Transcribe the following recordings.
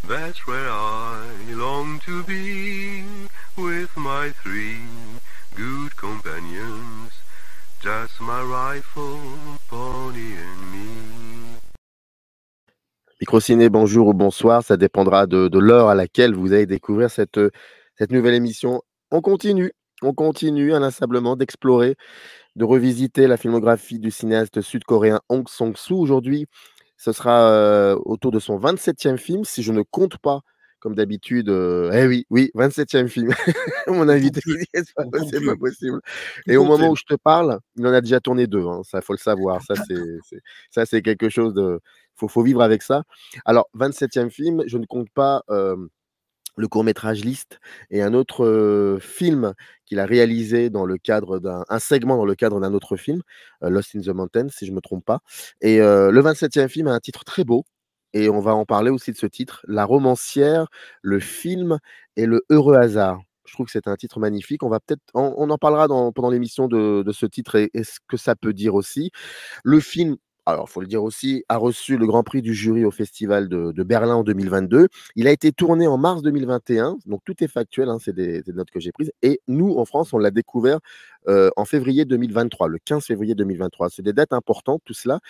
That's where I long to be, with my three good companions, just my rifle, pony and me. Microciné, bonjour ou bonsoir, ça dépendra de l'heure à laquelle vous allez découvrir cette nouvelle émission. On continue inlassablement d'explorer, de revisiter la filmographie du cinéaste sud-coréen Hong Sang-soo. Aujourd'hui, ce sera autour de son 27e film, si je ne compte pas, comme d'habitude. Eh oui, oui, 27e film. Mon On compte invité, plus, on compte c'est pas plus. possible. Tout Et au compter. moment où je te parle, il en a déjà tourné 2, hein, ça, faut le savoir. Ça, c'est quelque chose de. Faut vivre avec ça. Alors, 27e film, je ne compte pas le court-métrage List et un autre film qu'il a réalisé dans le cadre un segment dans le cadre d'un autre film, Lost in the Mountains, si je ne me trompe pas. Et le 27e film a un titre très beau. Et on va en parler aussi de ce titre, La romancière, le film et le heureux hasard. Je trouve que c'est un titre magnifique. On en parlera pendant l'émission de ce titre et ce que ça peut dire aussi. Le film, alors il faut le dire aussi, a reçu le Grand Prix du jury au Festival de Berlin en 2022. Il a été tourné en mars 2021, donc tout est factuel, hein, c'est des notes que j'ai prises. Et nous, en France, on l'a découvert en février 2023, le 15 février 2023. C'est des dates importantes, tout cela.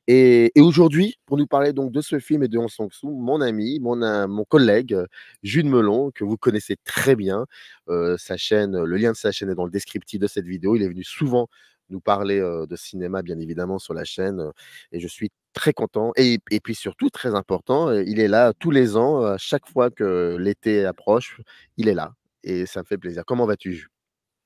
Et aujourd'hui, pour nous parler donc de ce film et de Hong Sang-soo, mon ami, mon collègue, Jules Melon, que vous connaissez très bien, sa chaîne, le lien de sa chaîne est dans le descriptif de cette vidéo. Il est venu souvent nous parler de cinéma, bien évidemment, sur la chaîne, et je suis très content. Et puis surtout, très important, il est là tous les ans, à chaque fois que l'été approche, il est là. Et ça me fait plaisir. Comment vas-tu, Jules?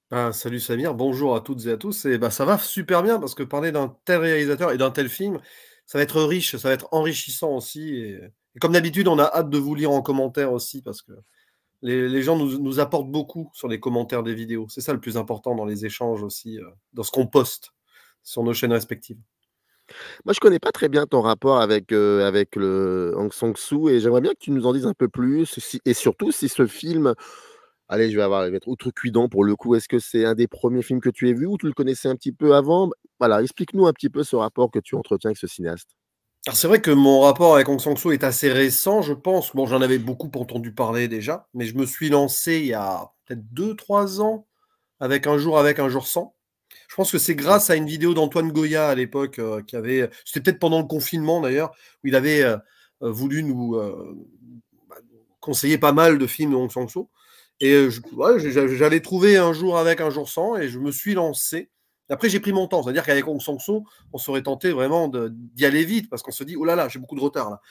Ah, salut Samir, bonjour à toutes et à tous. Et bah, ça va super bien parce que parler d'un tel réalisateur et d'un tel film, ça va être riche, ça va être enrichissant aussi. Et comme d'habitude, on a hâte de vous lire en commentaire aussi parce que les gens nous apportent beaucoup sur les commentaires des vidéos. C'est ça le plus important dans les échanges aussi, dans ce qu'on poste sur nos chaînes respectives. Moi, je connais pas très bien ton rapport avec le Hong Sang-soo et j'aimerais bien que tu nous en dises un peu plus et surtout si ce film, allez, je vais être outrecuidant pour le coup. Est-ce que c'est un des premiers films que tu aies vu ou tu le connaissais un petit peu avant? Voilà, explique-nous un petit peu ce rapport que tu entretiens avec ce cinéaste. Alors c'est vrai que mon rapport avec Hong Sang-soo est assez récent, je pense. Bon, j'en avais beaucoup entendu parler déjà, mais je me suis lancé il y a peut-être 2, 3 ans avec Un jour avec, un jour sans. Je pense que c'est Mmh. grâce à une vidéo d'Antoine Goya à l'époque, qui avait c'était peut-être pendant le confinement d'ailleurs, où il avait, voulu nous, bah, nous conseiller pas mal de films de Hong Sang-soo et j'avais trouvé Un jour avec, un jour sans et je me suis lancé. Après j'ai pris mon temps, c'est-à-dire qu'avec Hong Sang-soo, on serait tenté vraiment d'y aller vite parce qu'on se dit: «Oh là là, j'ai beaucoup de retard là,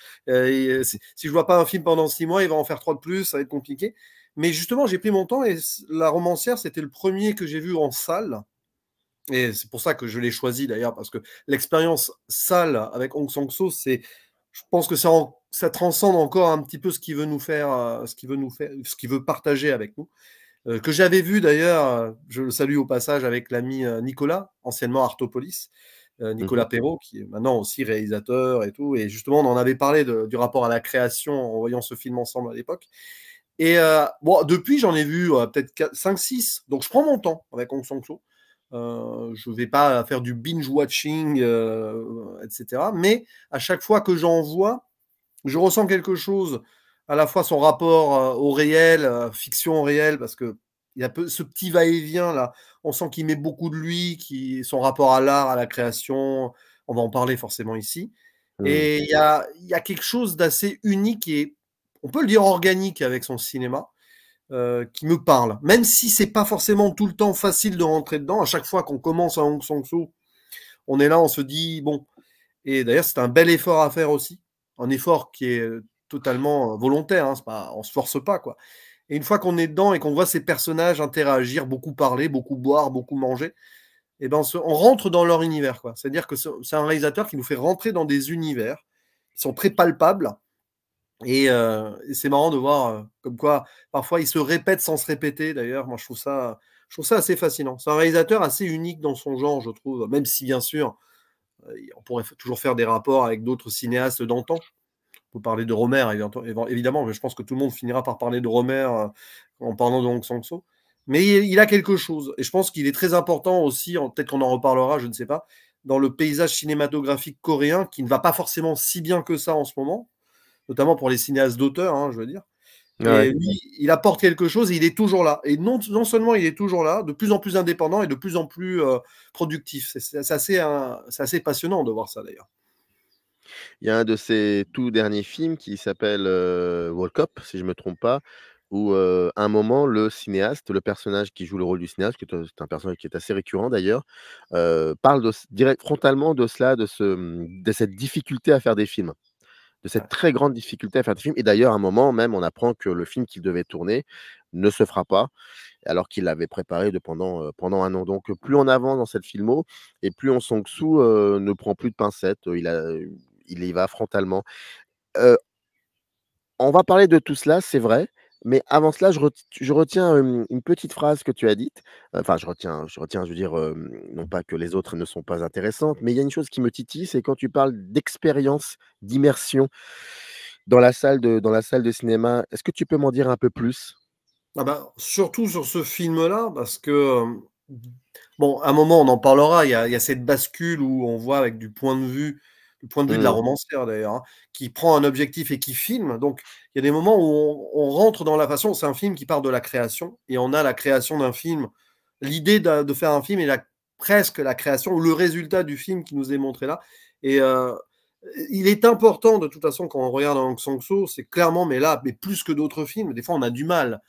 si je vois pas un film pendant 6 mois, il va en faire 3 de plus, ça va être compliqué». Mais justement, j'ai pris mon temps et La romancière, c'était le premier que j'ai vu en salle et c'est pour ça que je l'ai choisi d'ailleurs, parce que l'expérience salle avec Hong Sang-soo, je pense que ça transcende encore un petit peu ce qu'il veut nous faire, ce qu'il veut partager avec nous. Que j'avais vu d'ailleurs, je le salue au passage avec l'ami Nicolas, anciennement Artopolis, Mmh. Nicolas Perrault, qui est maintenant aussi réalisateur et tout. Et justement, on en avait parlé du rapport à la création en voyant ce film ensemble à l'époque. Et bon, depuis, j'en ai vu peut-être 5, 6. Donc, je prends mon temps avec Hong Sang-soo. Je ne vais pas faire du binge-watching, etc. Mais à chaque fois que j'en vois, je ressens quelque chose, à la fois son rapport au réel, fiction au réel, parce que il y a ce petit va-et-vient là. On sent qu'il met beaucoup de lui, son rapport à l'art, à la création. On va en parler forcément ici. Mmh. Et il y a quelque chose d'assez unique et on peut le dire organique avec son cinéma, qui me parle. Même si c'est pas forcément tout le temps facile de rentrer dedans. À chaque fois qu'on commence à Hong Sang-soo, on est là, on se dit bon. Et d'ailleurs, c'est un bel effort à faire aussi. Un effort qui est totalement volontaire, hein, on se force pas, quoi. Et une fois qu'on est dedans et qu'on voit ces personnages interagir, beaucoup parler, beaucoup boire, beaucoup manger, et ben on rentre dans leur univers, quoi. C'est-à-dire que c'est un réalisateur qui nous fait rentrer dans des univers qui sont très palpables. Et c'est marrant de voir comme quoi parfois il se répète sans se répéter. D'ailleurs, moi je trouve ça assez fascinant. C'est un réalisateur assez unique dans son genre, je trouve, même si bien sûr on pourrait toujours faire des rapports avec d'autres cinéastes d'antan. On peut parler de Romer, évidemment, mais je pense que tout le monde finira par parler de Romer en parlant de Hong Sang-soo. Mais il a quelque chose, et je pense qu'il est très important aussi, peut-être qu'on en reparlera, je ne sais pas, dans le paysage cinématographique coréen, qui ne va pas forcément si bien que ça en ce moment. notamment pour les cinéastes d'auteur, hein, je veux dire. Ouais. Et lui, il apporte quelque chose et il est toujours là. Et non seulement il est toujours là, de plus en plus indépendant et de plus en plus productif. C'est assez passionnant de voir ça d'ailleurs. Il y a un de ses tout derniers films qui s'appelle Walk Up, si je ne me trompe pas, où à un moment, le cinéaste, le personnage qui joue le rôle du cinéaste, c'est un personnage qui est assez récurrent d'ailleurs, parle direct, frontalement de cela, de cette difficulté à faire des films, de cette Ouais. très grande difficulté à faire des films. Et d'ailleurs, à un moment même, on apprend que le film qu'il devait tourner ne se fera pas, alors qu'il l'avait préparé pendant un an. Donc, plus on avance dans cette filmo, et plus on Song-Soo ne prend plus de pincettes, il y va frontalement. Heu, on va parler de tout cela, c'est vrai, mais avant cela, je retiens, une petite phrase que tu as dite. Enfin, je veux dire, non pas que les autres ne sont pas intéressantes, mais il y a une chose qui me titille, c'est quand tu parles d'expérience, d'immersion dans la salle de cinéma. Est-ce que tu peux m'en dire un peu plus? Ah bah, surtout sur ce film-là, parce que, bon, à un moment, on en parlera, il y a cette bascule où on voit avec du point de vue de la Mmh. romancière d'ailleurs, hein, qui prend un objectif et qui filme. Donc, il y a des moments où on rentre dans la façon c'est un film qui part de la création et on a la création d'un film. L'idée de faire un film et presque la création ou le résultat du film qui nous est montré là et il est important de toute façon quand on regarde un Hong Sang-soo, c'est clairement mais plus que d'autres films, des fois on a du mal.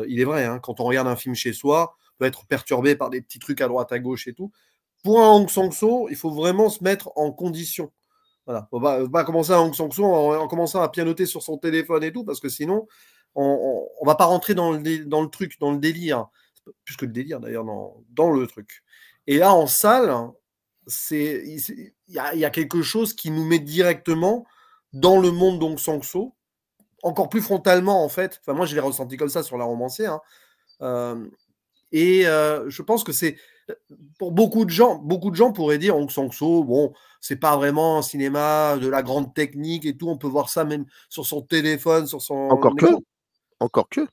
Il est vrai, hein, quand on regarde un film chez soi, on peut être perturbé par des petits trucs à droite, à gauche et tout. Pour un Hong Sang-soo, il faut vraiment se mettre en condition. Voilà. Faut pas commencer un Hong Sang-soo en commençant à pianoter sur son téléphone et tout, parce que sinon, on va pas rentrer dans le truc, dans le délire. Plus que le délire d'ailleurs, dans le truc. Et là, en salle, il y a quelque chose qui nous met directement dans le monde d'Hong Sang-soo, encore plus frontalement en fait. Enfin, moi, je l'ai ressenti comme ça sur la romancière. Hein. Je pense que c'est pour beaucoup de gens pourraient dire Hong Sang-soo, bon, c'est pas vraiment un cinéma de la grande technique et tout, on peut voir ça même sur son téléphone, sur son Encore que, écran. encore que,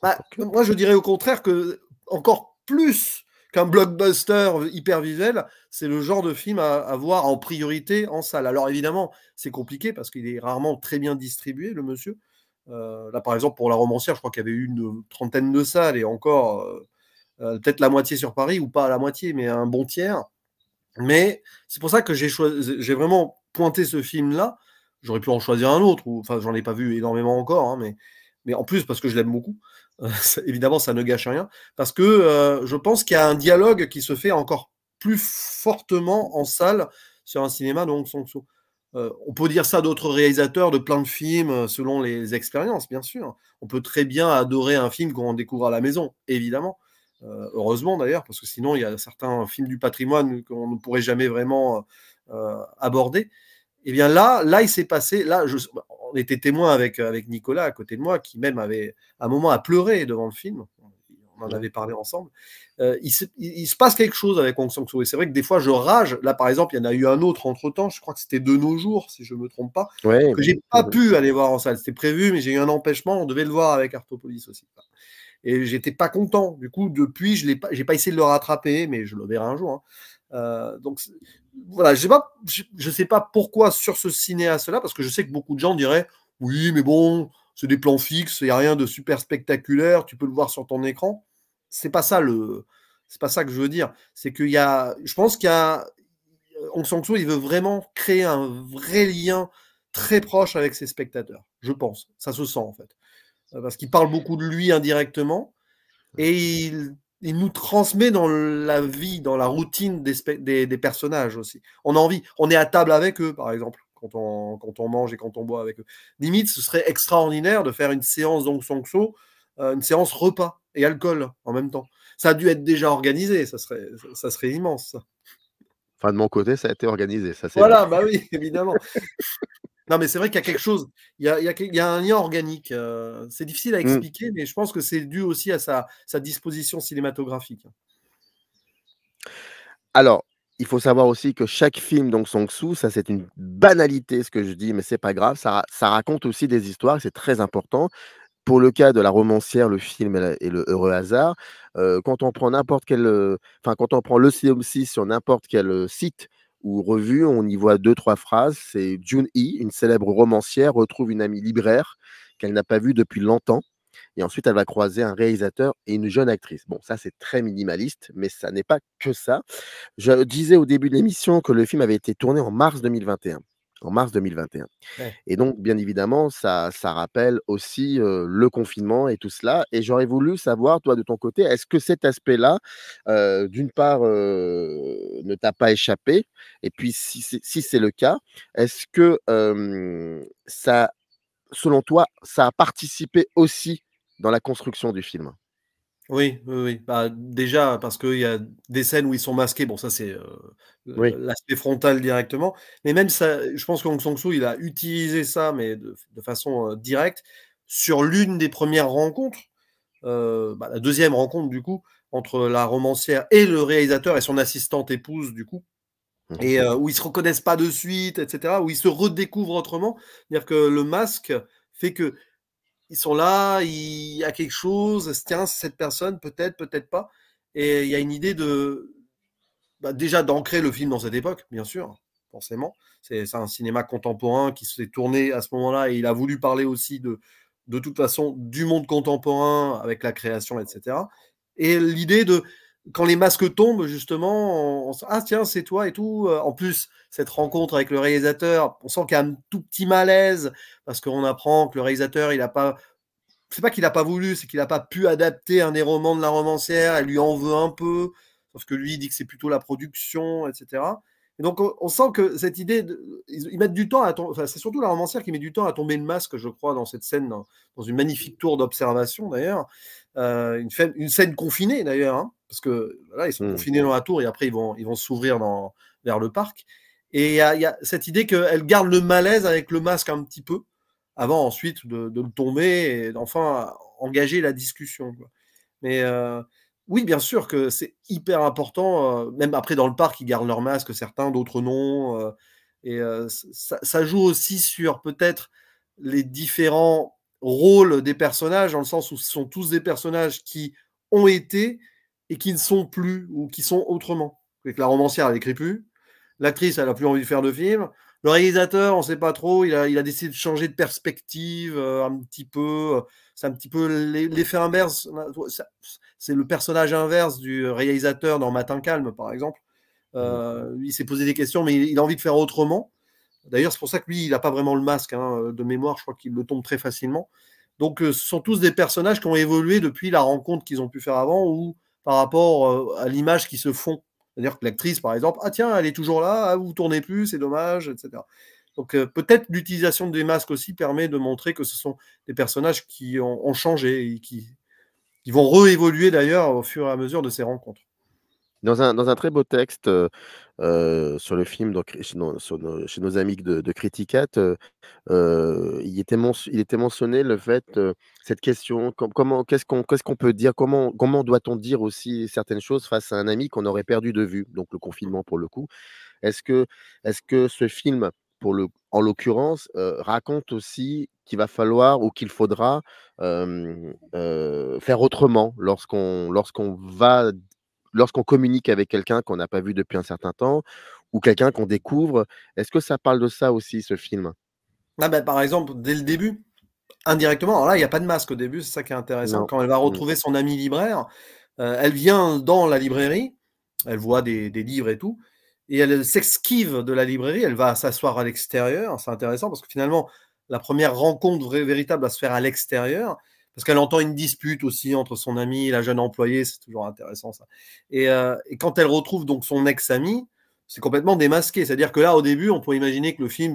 Bah, encore que. moi, je dirais au contraire que encore plus qu'un blockbuster hyper visuel, c'est le genre de film à voir en priorité en salle. Alors évidemment, c'est compliqué parce qu'il est rarement très bien distribué, le monsieur. Là, par exemple, pour la romancière, je crois qu'il y avait eu une trentaine de salles et encore peut-être la moitié sur Paris ou pas la moitié, mais un bon tiers. Mais c'est pour ça que j'ai vraiment pointé ce film-là. J'aurais pu en choisir un autre, enfin, j'en ai pas vu énormément encore, hein, mais en plus parce que je l'aime beaucoup. Évidemment, ça ne gâche rien. Parce que je pense qu'il y a un dialogue qui se fait encore plus fortement en salle sur un cinéma de Hong Sang-soo. On peut dire ça d'autres réalisateurs de plein de films selon les expériences, bien sûr. On peut très bien adorer un film qu'on découvre à la maison, évidemment. Heureusement d'ailleurs, parce que sinon il y a certains films du patrimoine qu'on ne pourrait jamais vraiment aborder. Et bien là, il s'est passé. On était témoin avec Nicolas à côté de moi, qui même avait un moment à pleurer devant le film. On en avait parlé ensemble. Il se passe quelque chose avec Hong Sang-soo. Et c'est vrai que des fois, je rage. Là, par exemple, il y en a eu un autre entre-temps. Je crois que c'était De nos jours, si je ne me trompe pas, Ouais. que j'ai pas pu aller voir en salle. C'était prévu, mais j'ai eu un empêchement. On devait le voir avec Artopolis aussi. Et j'étais pas content. Du coup, depuis, j'ai pas essayé de le rattraper, mais je le verrai un jour. Hein. Donc voilà, je sais pas pourquoi sur ce cinéaste-là, parce que je sais que beaucoup de gens diraient oui, mais bon, c'est des plans fixes, il n'y a rien de super spectaculaire, tu peux le voir sur ton écran. C'est pas ça que je veux dire. C'est je pense qu'il y a Hong Sang-soo, il veut vraiment créer un vrai lien très proche avec ses spectateurs. Je pense, ça se sent en fait, parce qu'il parle beaucoup de lui indirectement et il nous transmet dans la vie, dans la routine des personnages aussi. On a envie, on est à table avec eux, par exemple, quand on mange et quand on boit avec eux. Limite, ce serait extraordinaire de faire une séance d'Hong Sang-soo, une séance repas et alcool en même temps. Ça a dû être déjà organisé, ça serait immense. Ça. Enfin, de mon côté, ça a été organisé, ça c'est vrai. Voilà, bah oui, évidemment. Non, mais c'est vrai qu'il y a quelque chose, il y a un lien organique. C'est difficile à expliquer, mais je pense que c'est dû aussi à sa disposition cinématographique. Alors, il faut savoir aussi que chaque film d'Hong Sang-soo, ça c'est une banalité ce que je dis, mais c'est pas grave, ça raconte aussi des histoires, c'est très important. Pour le cas de La romancière, le film et le heureux hasard, quand on prend n'importe quel, enfin quand on prend le synopsis sur n'importe quel, site ou revue, on y voit 2-3 phrases. C'est Jun-hee, une célèbre romancière, retrouve une amie libraire qu'elle n'a pas vue depuis longtemps. Et ensuite, elle va croiser un réalisateur et une jeune actrice. Bon, ça, c'est très minimaliste, mais ça n'est pas que ça. Je disais au début de l'émission que le film avait été tourné en mars 2021. En mars 2021. Ouais. Et donc, bien évidemment, ça rappelle aussi le confinement et tout cela. Et j'aurais voulu savoir, toi, de ton côté, est-ce que cet aspect-là, d'une part, ne t'a pas échappé? Et puis, si c'est le cas, est-ce que ça, selon toi, ça a participé aussi dans la construction du film? Oui, oui, oui. Bah, déjà parce qu'il y a des scènes où ils sont masqués, bon ça c'est, Oui. l'aspect frontal directement, mais même ça, je pense que Hong Sang-soo, il a utilisé ça, mais de façon, directe sur l'une des premières rencontres, bah, la deuxième rencontre du coup, entre la romancière et le réalisateur et son assistante épouse du coup, Mmh. et où ils se reconnaissent pas de suite et cetera, où ils se redécouvrent autrement. C'est-à-dire que le masque fait que ils sont là, il y a quelque chose, tiens, c'est cette personne, peut-être, peut-être pas. Et il y a une idée de, bah, déjà d'ancrer le film dans cette époque, bien sûr, forcément. C'est un cinéma contemporain qui s'est tourné à ce moment-là et il a voulu parler aussi de toute façon du monde contemporain avec la création, etc. Et l'idée de, quand les masques tombent, justement, ah tiens, c'est toi et tout. En plus, cette rencontre avec le réalisateur, on sent qu'il y a un tout petit malaise parce qu'on apprend que le réalisateur, il a pas, c'est pas qu'il a pas voulu, c'est qu'il a pas pu adapter un des romans de la romancière, elle lui en veut un peu, parce que lui, il dit que c'est plutôt la production, etc. Et donc, on sent que cette idée, ils mettent du temps à tomber, enfin, c'est surtout la romancière qui met du temps à tomber le masque, je crois, dans cette scène, dans une magnifique tour d'observation, d'ailleurs. Une scène confinée, d'ailleurs, hein, parce que là, ils sont Mmh. confinés dans la tour et après, ils vont s'ouvrir vers le parc. Et il y a cette idée qu'elle garde le malaise avec le masque un petit peu, avant ensuite de le tomber et d'enfin engager la discussion, quoi. Mais oui, bien sûr que c'est hyper important, même après dans le parc, ils gardent leur masque, certains, d'autres non. Et ça joue aussi sur peut-être les différents rôles des personnages, dans le sens où ce sont tous des personnages qui ont été et qui ne sont plus, ou qui sont autrement. C'est que la romancière, elle n'écrit plus. L'actrice, elle n'a plus envie de faire de film. Le réalisateur, on ne sait pas trop, il a décidé de changer de perspective un petit peu. C'est un petit peu l'effet inverse. C'est le personnage inverse du réalisateur dans Matin calme, par exemple. Il s'est posé des questions, mais il a envie de faire autrement. D'ailleurs, c'est pour ça que lui, il n'a pas vraiment le masque, hein, de mémoire. Je crois qu'il le tombe très facilement. Donc, ce sont tous des personnages qui ont évolué depuis la rencontre qu'ils ont pu faire avant ou par rapport à l'image qu'ils se font. C'est-à-dire que l'actrice, par exemple, ah tiens, elle est toujours là, ah, vous ne tournez plus, c'est dommage, etc. Donc, peut-être l'utilisation des masques aussi permet de montrer que ce sont des personnages qui ont changé et qui vont réévoluer d'ailleurs au fur et à mesure de ces rencontres. Dans un très beau texte, sur le film, donc chez nos amis de Criticat, il était mentionné le fait, cette question, comment qu'est-ce qu'on peut dire? Comment doit-on dire aussi certaines choses face à un ami qu'on aurait perdu de vue? Donc le confinement pour le coup. Est-ce que est-ce que ce film, en l'occurrence, raconte aussi qu'il va falloir ou qu'il faudra, faire autrement lorsqu'on communique avec quelqu'un qu'on n'a pas vu depuis un certain temps ou quelqu'un qu'on découvre? Est-ce que ça parle de ça aussi, ce film? Ah ben, par exemple, dès le début, indirectement, alors là, il n'y a pas de masque au début, c'est ça qui est intéressant. Non. Quand elle va Mmh. retrouver son ami libraire, elle vient dans la librairie, elle voit des livres et tout, et elle s'esquive de la librairie, elle va s'asseoir à l'extérieur. C'est intéressant parce que finalement, la première rencontre véritable va se faire à l'extérieur, parce qu'elle entend une dispute aussi entre son ami et la jeune employée, c'est toujours intéressant ça. Et quand elle retrouve donc son ex-ami, c'est complètement démasqué. C'est-à-dire que là, au début, on pourrait imaginer que le film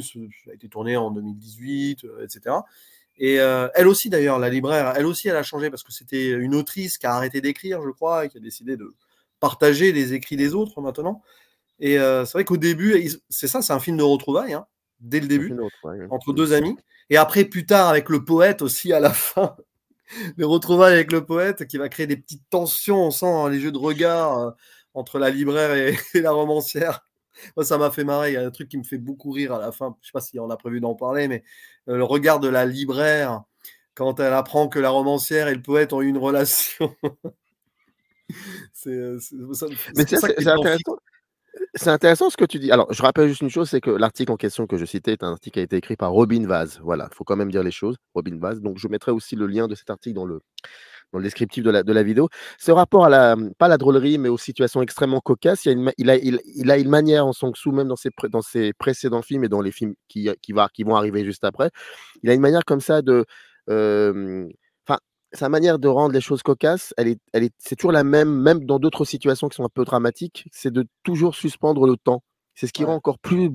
a été tourné en 2018, etc. Et elle aussi, d'ailleurs, la libraire, elle aussi, elle a changé parce que c'était une autrice qui a arrêté d'écrire, je crois, et qui a décidé de partager les écrits des autres maintenant. Et c'est vrai qu'au début, c'est ça, c'est un film de retrouvailles, hein, dès le C'est un début, film de retrouvailles, entre mmh. deux amis. Et après, plus tard, avec le poète aussi à la fin, les retrouvailles avec le poète qui va créer des petites tensions, on sent hein, les jeux de regard entre la libraire et la romancière. Moi, ça m'a fait marrer. Il y a un truc qui me fait beaucoup rire à la fin. Je ne sais pas si on a prévu d'en parler, mais le regard de la libraire quand elle apprend que la romancière et le poète ont eu une relation. C'est Mais pour ça que c'est les temps fixes. intéressant. C'est intéressant ce que tu dis. Alors, je rappelle juste une chose, c'est que l'article en question que je citais est un article qui a été écrit par Robin Vaz. Voilà, il faut quand même dire les choses, Robin Vaz. Donc, je mettrai aussi le lien de cet article dans le descriptif de la vidéo. Ce rapport à la, pas à la drôlerie, mais aux situations extrêmement cocasses, il, y a une, il a une manière en Song Soo, même dans ses précédents films et dans les films qui vont arriver juste après, il a une manière comme ça de. Enfin, sa manière de rendre les choses cocasses, c'est toujours la même, même dans d'autres situations qui sont un peu dramatiques, c'est de toujours suspendre le temps. C'est ce qui rend Ouais. encore plus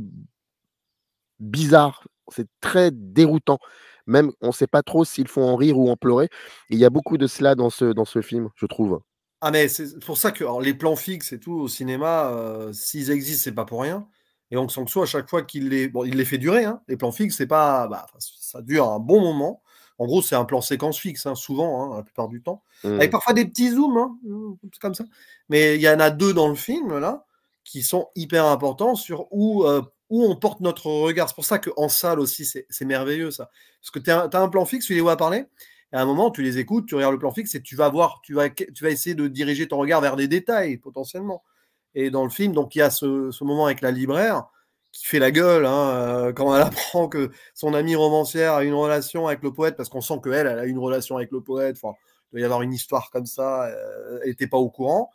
bizarre. C'est très déroutant. Même, on ne sait pas trop s'ils font en rire ou en pleurer. Et il y a beaucoup de cela dans ce film, je trouve. Ah, mais c'est pour ça que alors, les plans fixes et tout au cinéma, s'ils existent, c'est pas pour rien. Et Hong Sang-soo, à chaque fois il les fait durer, hein. Les plans fixes, c'est pas, bah, ça dure un bon moment. En gros, c'est un plan séquence fixe, hein, souvent, hein, la plupart du temps, avec parfois des petits zooms, hein, comme ça. Mais il y en a 2 dans le film là qui sont hyper importants sur où on porte notre regard. C'est pour ça qu'en salle aussi, c'est merveilleux ça. Parce que tu as un plan fixe, tu les vois parler. Et à un moment, tu les écoutes, tu regardes le plan fixe et tu vas essayer de diriger ton regard vers des détails potentiellement. Et dans le film, donc il y a ce moment avec la libraire qui fait la gueule hein, quand elle apprend que son amie romancière a une relation avec le poète, parce qu'on sent qu'elle a une relation avec le poète. Enfin, il doit y avoir une histoire comme ça. Elle n'était pas au courant.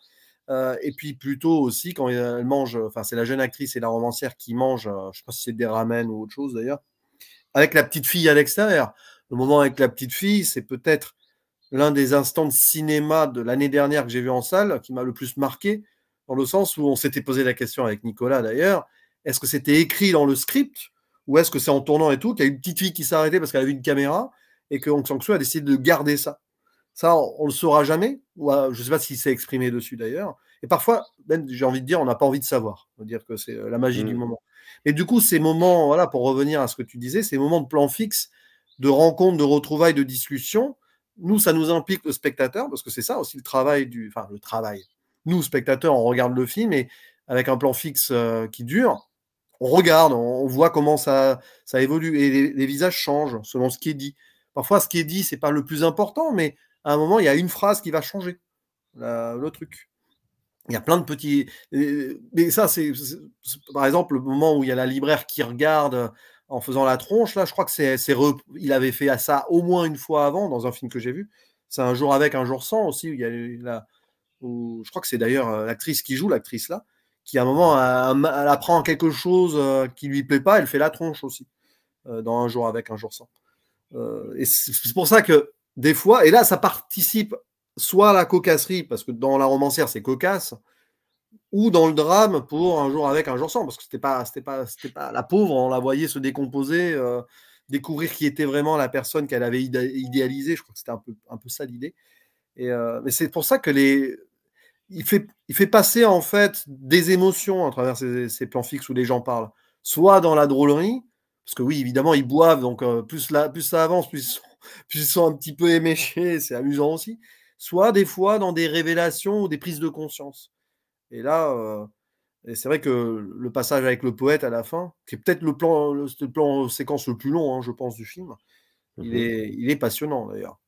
Et puis plutôt aussi quand elle mange, enfin c'est la jeune actrice et la romancière qui mange, je ne sais pas si c'est des ramen ou autre chose d'ailleurs, avec la petite fille à l'extérieur. Le moment avec la petite fille, c'est peut-être l'un des instants de cinéma de l'année dernière que j'ai vu en salle qui m'a le plus marqué, dans le sens où on s'était posé la question avec Nicolas d'ailleurs, est-ce que c'était écrit dans le script ou est-ce que c'est en tournant et tout, qu'il y a une petite fille qui s'est arrêtée parce qu'elle avait une caméra et que Hong Sang-soo a décidé de garder ça. Ça, on le saura jamais. Ou, je ne sais pas s'il s'est exprimé dessus d'ailleurs. Et parfois, même, j'ai envie de dire, on n'a pas envie de savoir. On va dire que c'est la magie du moment. Et du coup, ces moments, voilà, pour revenir à ce que tu disais, ces moments de plan fixe, de rencontres, de retrouvailles, de discussions, nous, ça nous implique le spectateur, parce que c'est ça aussi le travail enfin, le travail. Nous, spectateurs, on regarde le film et avec un plan fixe qui dure, on regarde, on voit comment ça évolue et les visages changent selon ce qui est dit. Parfois, ce qui est dit, c'est pas le plus important, mais à un moment, il y a une phrase qui va changer le truc. Il y a plein de petits. Mais ça, c'est par exemple le moment où il y a la libraire qui regarde en faisant la tronche. Là, je crois que il avait fait ça au moins une fois avant dans un film que j'ai vu. C'est Un jour avec, un jour sans aussi. Où il y a je crois que c'est d'ailleurs l'actrice qui joue, l'actrice là, qui à un moment, elle apprend quelque chose qui lui plaît pas, elle fait la tronche aussi dans Un jour avec, un jour sans. Et c'est pour ça que des fois, et là, ça participe soit à la cocasserie, parce que dans la romancière, c'est cocasse, ou dans le drame pour Un jour avec, un jour sans, parce que c'était pas la pauvre, on la voyait se décomposer, découvrir qui était vraiment la personne qu'elle avait idéalisée. Je crois que c'était un peu ça l'idée. Mais c'est pour ça que il fait passer en fait des émotions à travers ces plans fixes où les gens parlent, soit dans la drôlerie, parce que oui, évidemment, ils boivent, donc plus ça avance, plus ils sont un petit peu éméchés, c'est amusant aussi. Soit des fois dans des révélations ou des prises de conscience. Et là, et c'est vrai que le passage avec le poète à la fin, qui est peut-être le plan séquence le plus long, hein, je pense, du film, il est passionnant d'ailleurs.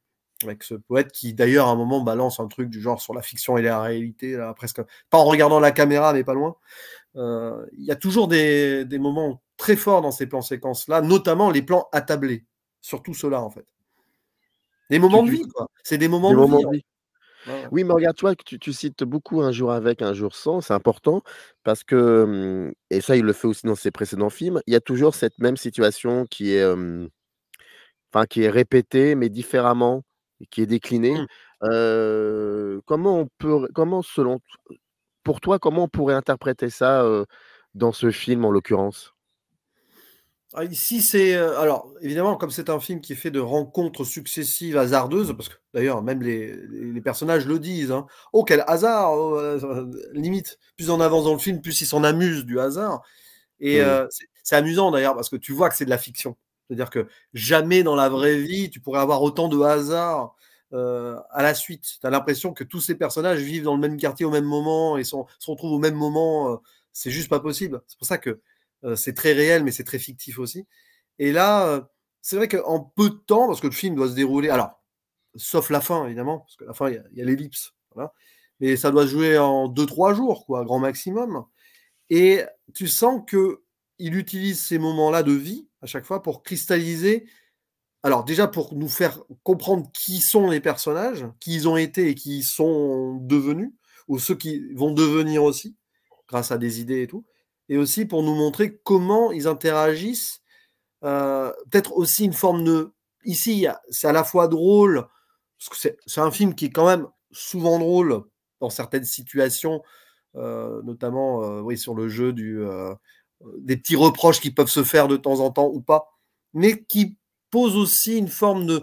Avec ce poète qui d'ailleurs à un moment balance un truc du genre sur la fiction et la réalité, là, presque pas en regardant la caméra, mais pas loin. Il y a toujours des moments très forts dans ces plans séquences-là, notamment les plans attablés. Surtout ceux-là, en fait. Des moments de vie, quoi. C'est des moments Des de moments vie. de vie. Ouais. Oui, mais regarde, toi, tu cites beaucoup Un jour avec, un jour sans, c'est important parce que, et ça, il le fait aussi dans ses précédents films, il y a toujours cette même situation qui est répétée, mais différemment, et qui est déclinée. Mmh. Pour toi, comment on pourrait interpréter ça dans ce film en l'occurrence? Ah, ici, c'est alors évidemment, comme c'est un film qui est fait de rencontres successives hasardeuses, parce que d'ailleurs même les personnages le disent, hein: «Oh quel hasard!» limite, plus on avance dans le film, plus ils s'en amusent du hasard. Et Mmh. c'est amusant d'ailleurs parce que tu vois que c'est de la fiction. C'est-à-dire que jamais dans la vraie vie, tu pourrais avoir autant de hasard à la suite. Tu as l'impression que tous ces personnages vivent dans le même quartier au même moment et se retrouvent au même moment. C'est juste pas possible. C'est pour ça que c'est très réel, mais c'est très fictif aussi. Et là, c'est vrai qu'en peu de temps, parce que le film doit se dérouler, alors, sauf la fin évidemment, parce que la fin, il y a l'ellipse, voilà. Mais ça doit se jouer en 2-3 jours, quoi, grand maximum. Et tu sens qu'il utilise ces moments-là de vie, à chaque fois, pour cristalliser. Alors déjà, pour nous faire comprendre qui sont les personnages, qui ils ont été et qui ils sont devenus, ou ceux qui vont devenir aussi, grâce à des idées et tout. Et aussi pour nous montrer comment ils interagissent. Peut-être aussi une forme de... Ici, c'est à la fois drôle, parce que c'est un film qui est quand même souvent drôle dans certaines situations, notamment oui, sur le jeu des petits reproches qui peuvent se faire de temps en temps ou pas, mais qui pose aussi une forme de,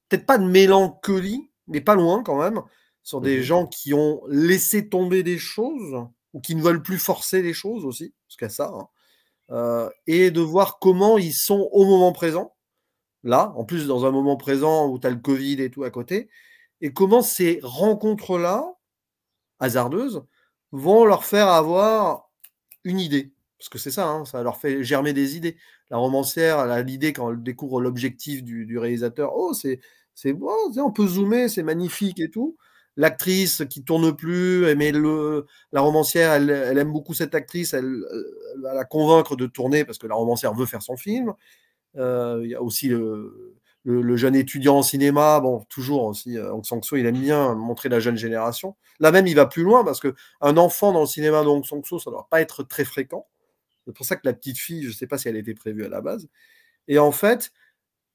peut-être pas de mélancolie, mais pas loin quand même, sur des gens qui ont laissé tomber des choses, ou qui ne veulent plus forcer les choses aussi, parce qu'il y a ça, hein. Et de voir comment ils sont au moment présent, là, en plus dans un moment présent où tu as le Covid et tout à côté, et comment ces rencontres-là, hasardeuses, vont leur faire avoir une idée. Parce que c'est ça, hein, ça leur fait germer des idées. La romancière, elle a l'idée quand elle découvre l'objectif du réalisateur, oh, c'est bon, on peut zoomer, c'est magnifique et tout. L'actrice qui tourne plus, mais la romancière, elle aime beaucoup cette actrice, elle va la convaincre de tourner parce que la romancière veut faire son film. Il y a aussi le jeune étudiant en cinéma, bon, toujours aussi, Hong Sang-soo, il aime bien montrer la jeune génération. Là même, il va plus loin parce qu'un enfant dans le cinéma de Hong Sang-soo, ça ne doit pas être très fréquent. C'est pour ça que la petite fille, je ne sais pas si elle était prévue à la base. Et en fait,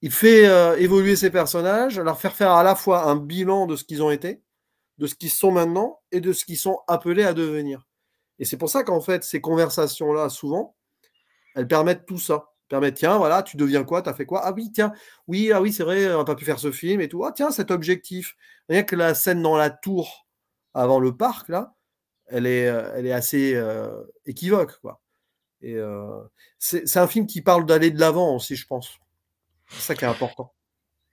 il fait évoluer ces personnages, leur faire à la fois un bilan de ce qu'ils ont été, de ce qu'ils sont maintenant et de ce qu'ils sont appelés à devenir. Et c'est pour ça qu'en fait, ces conversations-là, souvent, elles permettent tout ça. Permettent, tiens, voilà, tu deviens quoi, tu as fait quoi? Ah oui, tiens, oui, ah oui, c'est vrai, on n'a pas pu faire ce film et tout. Ah tiens, cet objectif. Rien que la scène dans la tour avant le parc, là, elle est assez équivoque, quoi. Et c'est un film qui parle d'aller de l'avant aussi, je pense. C'est ça qui est important.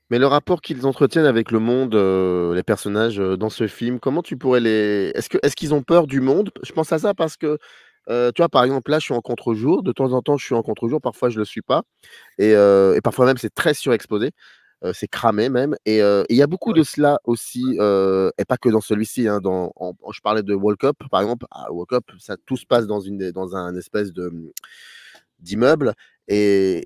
Mais le rapport qu'ils entretiennent avec le monde, les personnages dans ce film, comment tu pourrais les... Est-ce qu'ils ont peur du monde? Je pense à ça parce que, tu vois, par exemple, là, je suis en contre-jour. De temps en temps, je suis en contre-jour. Parfois, je ne le suis pas. Et parfois même, c'est très surexposé. C'est cramé même. Et il y a beaucoup de cela aussi, et pas que dans celui-ci. Hein, je parlais de Walk Up, par exemple. À Walk Up, ça, tout se passe dans un espèce d'immeuble. Et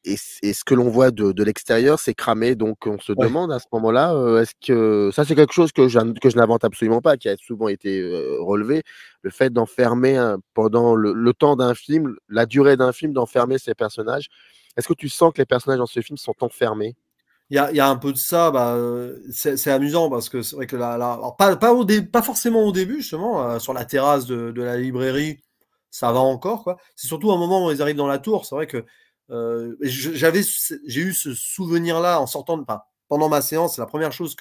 ce que l'on voit de l'extérieur, c'est cramé. Donc, on se Ouais. demande à ce moment-là, est-ce que ça, c'est quelque chose que je n'invente absolument pas, qui a souvent été relevé, le fait d'enfermer pendant le temps d'un film, la durée d'un film, d'enfermer ces personnages. Est-ce que tu sens que les personnages dans ce film sont enfermés? Il y a un peu de ça, bah, c'est amusant parce que c'est vrai que alors pas forcément au début, justement, sur la terrasse de la librairie, ça va encore, quoi. C'est surtout un moment où ils arrivent dans la tour. C'est vrai que j'ai eu ce souvenir-là en sortant enfin, pendant ma séance. C'est la première chose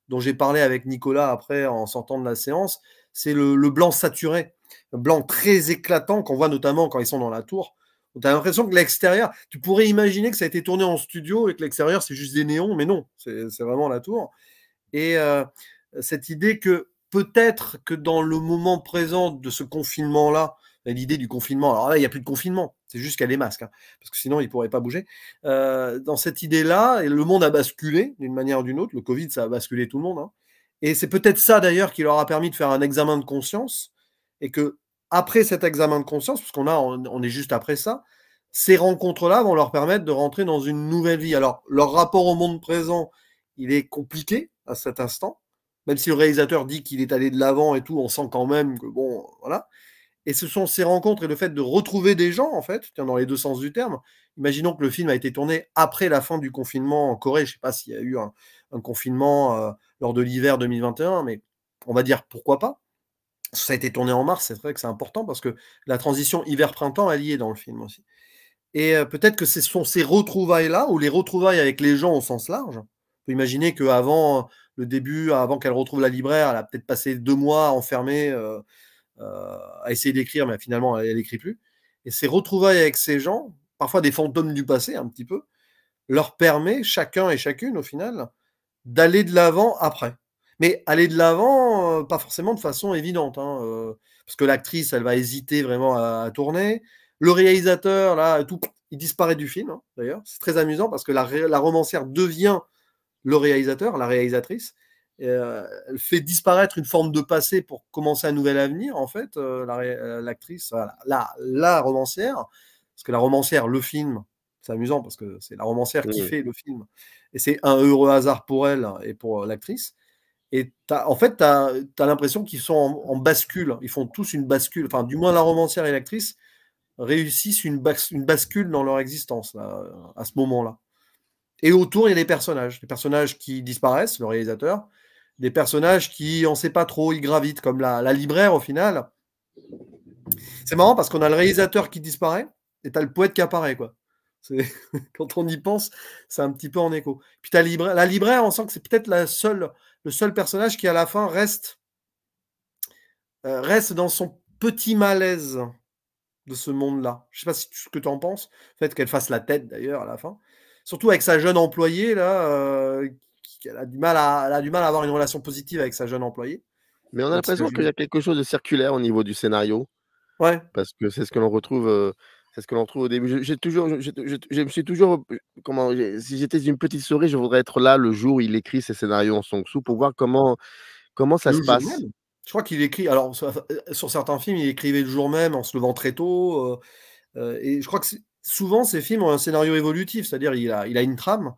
dont j'ai parlé avec Nicolas après en sortant de la séance, c'est le blanc saturé, le blanc très éclatant qu'on voit notamment quand ils sont dans la tour. Tu as l'impression que l'extérieur, tu pourrais imaginer que ça a été tourné en studio et que l'extérieur, c'est juste des néons, mais non, c'est vraiment la tour. Et cette idée que peut-être que dans le moment présent de ce confinement-là, l'idée du confinement, alors là, il n'y a plus de confinement, c'est juste qu'il y a les masques, hein, parce que sinon, ils ne pourraient pas bouger. Dans cette idée-là, le monde a basculé d'une manière ou d'une autre, le Covid, ça a basculé tout le monde. Hein. Et c'est peut-être ça, d'ailleurs, qui leur a permis de faire un examen de conscience, et que après cet examen de conscience, parce on est juste après ça, ces rencontres-là vont leur permettre de rentrer dans une nouvelle vie. Alors, leur rapport au monde présent, il est compliqué à cet instant, même si le réalisateur dit qu'il est allé de l'avant et tout, on sent quand même que bon, voilà. Et ce sont ces rencontres et le fait de retrouver des gens, en fait, dans les deux sens du terme. Imaginons que le film a été tourné après la fin du confinement en Corée. Je ne sais pas s'il y a eu un confinement lors de l'hiver 2021, mais on va dire pourquoi pas. Ça a été tourné en mars, c'est vrai que c'est important parce que la transition hiver-printemps, elle y est dans le film aussi. Et peut-être que ce sont ces retrouvailles-là, ou les retrouvailles avec les gens au sens large. On peut imaginer qu'avant le début, avant qu'elle retrouve la libraire, elle a peut-être passé 2 mois enfermée à essayer d'écrire, mais finalement, elle n'écrit plus. Et ces retrouvailles avec ces gens, parfois des fantômes du passé, un petit peu, leur permet, chacun et chacune, au final, d'aller de l'avant après. Mais aller de l'avant, pas forcément de façon évidente, hein, parce que l'actrice, elle va hésiter vraiment à tourner. Le réalisateur, là, tout, il disparaît du film, hein, d'ailleurs. C'est très amusant parce que la romancière devient le réalisateur, la réalisatrice. Elle fait disparaître une forme de passé pour commencer un nouvel avenir, en fait, l'actrice, la romancière. Parce que la romancière, le film, c'est amusant parce que c'est la romancière qui fait le film. Et c'est un heureux hasard pour elle et pour l'actrice. Et en fait, tu as l'impression qu'ils sont en bascule. Ils font tous une bascule. Enfin, du moins, la romancière et l'actrice réussissent une bascule dans leur existence là, à ce moment-là. Et autour, il y a les personnages qui disparaissent, le réalisateur, des personnages qui, on ne sait pas trop, ils gravitent, comme la libraire au final. C'est marrant parce qu'on a le réalisateur qui disparaît et tu as le poète qui apparaît, quoi. Quand on y pense, c'est un petit peu en écho. Puis la libraire, on sent que c'est peut-être le seul personnage qui, à la fin, reste dans son petit malaise de ce monde-là. Je ne sais pas ce que tu en penses. Le fait qu'elle fasse la tête, d'ailleurs, à la fin. Surtout avec sa jeune employée, là, elle a du mal à avoir une relation positive avec sa jeune employée. Mais on a l'impression qu'il y a quelque chose de circulaire au niveau du scénario. Ouais. Parce que c'est ce que l'on retrouve. C'est ce que l'on trouve au début. Je me suis toujours. Si j'étais une petite souris, je voudrais être là le jour où il écrit ses scénarios en Song-Soo pour voir comment ça se passe. Même. Je crois qu'il écrit. Alors, sur certains films, il écrivait le jour même en se levant très tôt. Et je crois que souvent, ces films ont un scénario évolutif, c'est-à-dire il a une trame.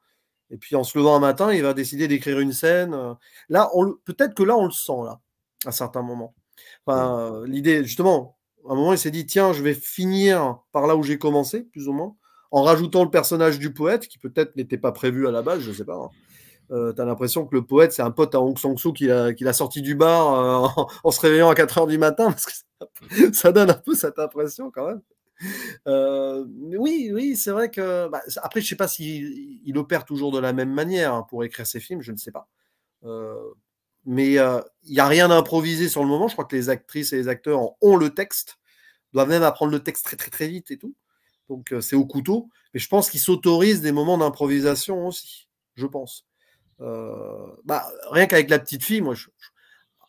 Et puis, en se levant un matin, il va décider d'écrire une scène. Là, peut-être que là, on le sent, là, à certains moments. Enfin, l'idée, justement. À un moment, il s'est dit, tiens, je vais finir par là où j'ai commencé, plus ou moins, en rajoutant le personnage du poète, qui peut-être n'était pas prévu à la base, je ne sais pas. Tu as l'impression que le poète, c'est un pote à Hong Sang-soo qui l'a sorti du bar en se réveillant à 4 h du matin, parce que ça donne un peu cette impression quand même. Mais oui, c'est vrai que... après, je ne sais pas s'il opère toujours de la même manière pour écrire ses films, je ne sais pas. Mais il n'y a rien d'improvisé sur le moment. Je crois que les actrices et les acteurs ont le texte, doivent même apprendre le texte très très très vite et tout. Donc c'est au couteau. Mais je pense qu'ils s'autorisent des moments d'improvisation aussi, je pense. Rien qu'avec la petite fille, moi,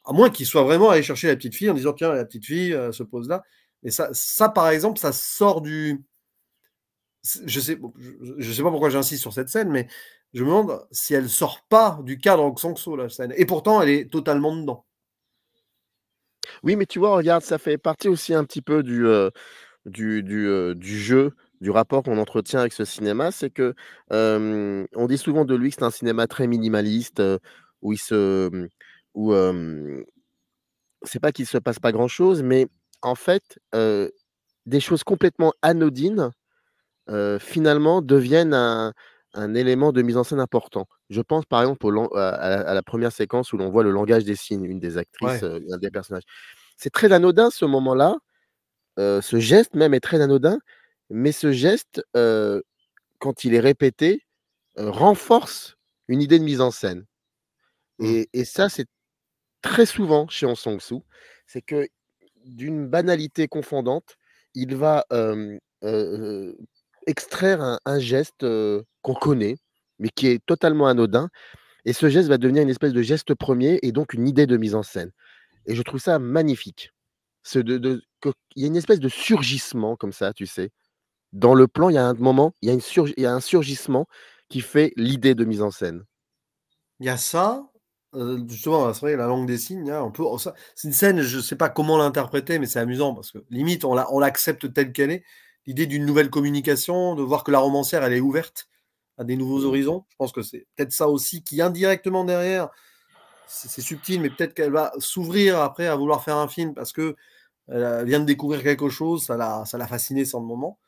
à moins qu'ils soient vraiment allés chercher la petite fille en disant tiens, la petite fille se pose là. Et ça, par exemple, ça sort du... Je sais pas pourquoi j'insiste sur cette scène, mais je me demande si elle sort pas du cadre Hong Sang-soo, la scène. Et pourtant, elle est totalement dedans. Oui, mais tu vois, regarde, ça fait partie aussi un petit peu du jeu, du rapport qu'on entretient avec ce cinéma. C'est que on dit souvent de lui que c'est un cinéma très minimaliste, où c'est pas qu'il se passe pas grand-chose, mais en fait, des choses complètement anodines, finalement deviennent un élément de mise en scène important. Je pense par exemple à la première séquence où l'on voit le langage des signes, une des actrices, un des personnages. C'est très anodin ce moment-là, ce geste même est très anodin, mais ce geste, quand il est répété, renforce une idée de mise en scène. Et ça, c'est très souvent chez Hong Sang-soo, c'est que d'une banalité confondante, il va extraire un geste qu'on connaît, mais qui est totalement anodin. Et ce geste va devenir une espèce de geste premier et donc une idée de mise en scène. Et je trouve ça magnifique. Il y a une espèce de surgissement comme ça, tu sais. Dans le plan, il y a un moment, il y a un surgissement qui fait l'idée de mise en scène. Il y a ça. Justement, c'est vrai, la langue des signes, hein, c'est une scène, je ne sais pas comment l'interpréter, mais c'est amusant parce que limite, on l'accepte telle qu'elle est. L'idée d'une nouvelle communication, de voir que la romancière, elle est ouverte à des nouveaux horizons. Je pense que c'est peut-être ça aussi qui, indirectement derrière, c'est subtil, mais peut-être qu'elle va s'ouvrir après à vouloir faire un film parce que elle vient de découvrir quelque chose, ça l'a fasciné sur le moment.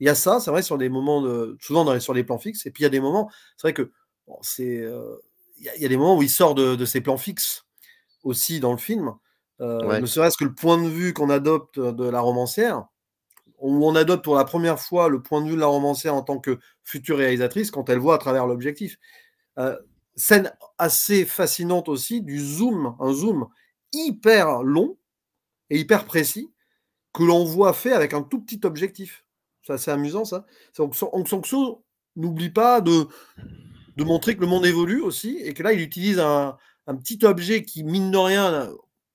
Il y a ça, c'est vrai, sur des moments souvent sur les plans fixes. Et puis il y a des moments, c'est vrai que bon, il y a des moments où il sort de ces plans fixes aussi dans le film. Ne serait-ce que le point de vue qu'on adopte de la romancière, où on adopte pour la première fois le point de vue de la romancière en tant que future réalisatrice quand elle voit à travers l'objectif. Scène assez fascinante aussi du zoom, un zoom hyper long et hyper précis que l'on voit fait avec un tout petit objectif. C'est assez amusant ça. Hong Sang-soo n'oublie pas de montrer que le monde évolue aussi et que là il utilise un petit objet qui, mine de rien,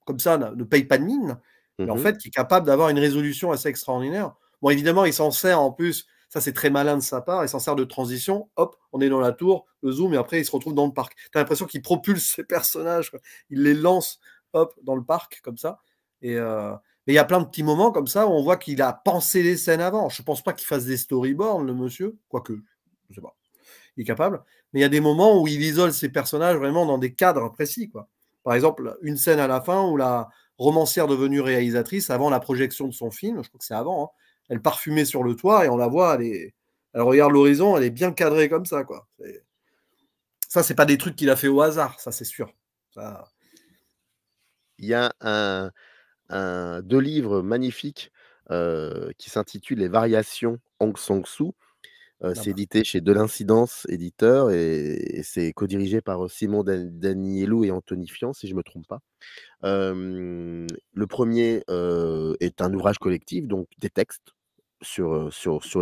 comme ça, ne paye pas de mine, mais en fait qui est capable d'avoir une résolution assez extraordinaire. Bon, évidemment, il s'en sert en plus, Ça, c'est très malin de sa part. Il s'en sert de transition. Hop, on est dans la tour, le zoom, et après, il se retrouve dans le parc. Tu as l'impression qu'il propulse ses personnages, quoi. Il les lance, hop, dans le parc, comme ça. Et il y a plein de petits moments comme ça où on voit qu'il a pensé les scènes avant. Je ne pense pas qu'il fasse des storyboards, le monsieur. Quoique, je ne sais pas. Il est capable. Mais il y a des moments où il isole ses personnages vraiment dans des cadres précis, quoi. Par exemple, une scène à la fin où la romancière devenue réalisatrice, avant la projection de son film, je crois que c'est avant, hein, elle parfumait sur le toit et on la voit, elle regarde l'horizon, elle est bien cadrée comme ça, quoi. Ça, c'est pas des trucs qu'il a fait au hasard, ça c'est sûr. Ça... Il y a deux livres magnifiques qui s'intitulent Les Variations Aung San Suu. C'est édité chez De l'Incidence, éditeur, et c'est co-dirigé par Simon Danielou et Anthony Fian, si je ne me trompe pas. Le premier est un ouvrage collectif, donc des textes sur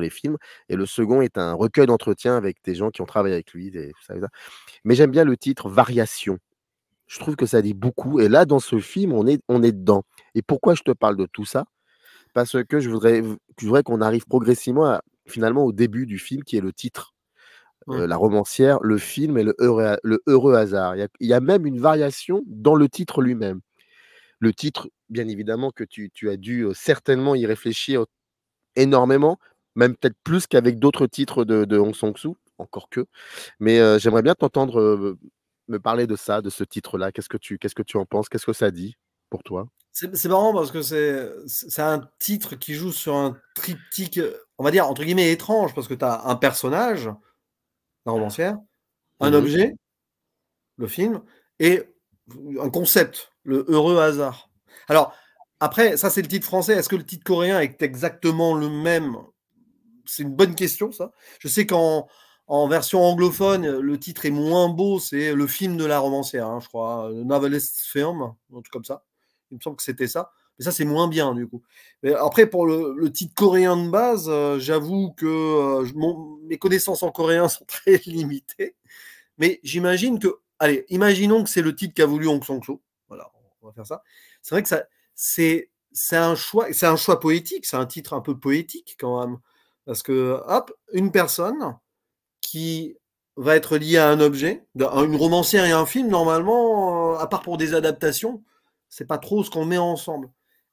les films, et le second est un recueil d'entretiens avec des gens qui ont travaillé avec lui. Mais j'aime bien le titre Variation. Je trouve que ça dit beaucoup, et là, dans ce film, on est dedans. Et pourquoi je te parle de tout ça? Parce que je voudrais qu'on arrive progressivement finalement au début du film, qui est le titre. La romancière, le film et le heureux hasard. Il y a même une variation dans le titre lui-même. Le titre, bien évidemment, que tu as dû certainement y réfléchir énormément, même peut-être plus qu'avec d'autres titres de Aung San Suu, encore que. Mais j'aimerais bien t'entendre me parler de ça, de ce titre-là. Qu'est-ce que tu en penses? Qu'est-ce que ça dit pour toi? C'est marrant parce que c'est un titre qui joue sur un triptyque, on va dire, entre guillemets, étrange, parce que tu as un personnage, la romancière, un objet, le film, et un concept, le heureux hasard. Alors, après, ça c'est le titre français. Est-ce que le titre coréen est exactement le même? C'est une bonne question, ça. Je sais qu'en version anglophone, le titre est moins beau, c'est le film de la romancière, hein, je crois, Novelist Film, un truc comme ça. Il me semble que c'était ça. Mais ça, c'est moins bien, du coup. Mais après, pour le titre coréen de base, j'avoue que mes connaissances en coréen sont très limitées. Mais j'imagine que, allez, imaginons que c'est le titre qu'a voulu Aung San Suu. Voilà, on va faire ça. C'est vrai que c'est un choix poétique, c'est un titre un peu poétique quand même. Parce que, hop, une personne qui va être liée à un objet, une romancière et un film, normalement, à part pour des adaptations, c'est pas trop ce qu'on met ensemble.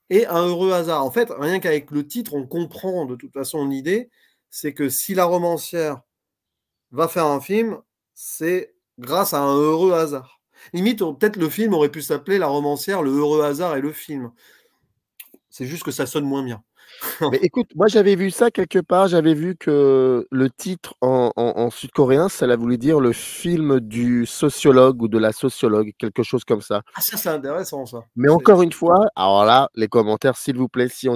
Et un heureux hasard. En fait, rien qu'avec le titre, on comprend de toute façon l'idée, c'est que si la romancière va faire un film, c'est grâce à un heureux hasard. Limite, peut-être le film aurait pu s'appeler La romancière, le heureux hasard et le film. C'est juste que ça sonne moins bien. Mais écoute, moi j'avais vu ça quelque part, j'avais vu que le titre en sud-coréen, ça l'a voulu dire le film du sociologue ou de la sociologue, quelque chose comme ça. Ah, ça c'est intéressant, ça. Mais encore une fois, alors là, les commentaires, s'il vous plaît, si